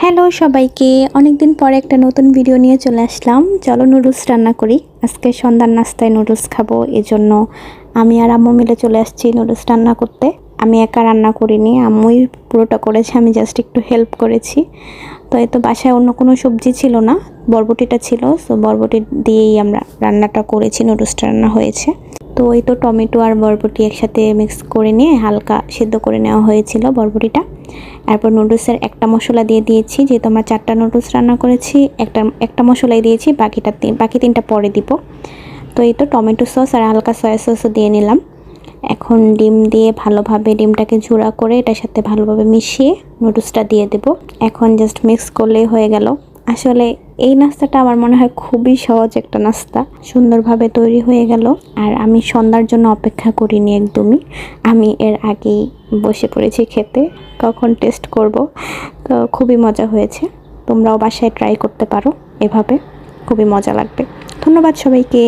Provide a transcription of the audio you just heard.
Hello সবাইকে, অনেকদিন পরে একটা নতুন ভিডিও নিয়ে চলে আসলাম। চলো নুডলস রান্না করি। আজকে সন্ধ্যার নাস্তায় নুডলস খাবো, এজন্য আমি আর আম্মু মিলে চলে আসছি নুডলস রান্না করতে। আমি একা রান্না করিনি, আম্মুই পুরোটা করেছে, আমি জাস্ট একটু হেল্প করেছি। তো এই তো বাসায় অন্য কোনো সবজি ছিল না, বরবটিটা ছিল, তো বরবটি দিয়েই আমরা রান্নাটা করেছি, নুডলসটা রান্না হয়েছে। তো এই তো টমেটো আর বরবটি একসাথে মিক্স করে নিয়ে হালকা সিদ্ধ করে নেওয়া হয়েছিল বরবটিটা। এরপর নুডলসের একটা মশলা দিয়ে দিয়েছি, যেহেতু আমরা 4টা নুডলস রান্না করেছি, একটা মশলাই দিয়েছি, বাকি 3টা পরে দিব। তো এই তো টমেটো সস আর হালকা সয়া সসও দিয়ে নিলাম। এখন ডিম দিয়ে ভালোভাবে ডিমটাকে ঝুড়া করে এটার সাথে ভালোভাবে মিশিয়ে নুডলসটা দিয়ে দেব। এখন জাস্ট মিক্স করলেই হয়ে গেল। আসলে এই নাস্তাটা আমার মনে হয় খুবই সহজ একটা নাস্তা, সুন্দরভাবে তৈরি হয়ে গেল। আর আমি সন্ধ্যার জন্য অপেক্ষা করিনি একদমই, আমি এর আগেই বসে পড়েছি খেতে, কখন টেস্ট করব। তো খুবই মজা হয়েছে, তোমরাও বাসায় ট্রাই করতে পারো এভাবে, খুবই মজা লাগবে। ধন্যবাদ সবাইকে।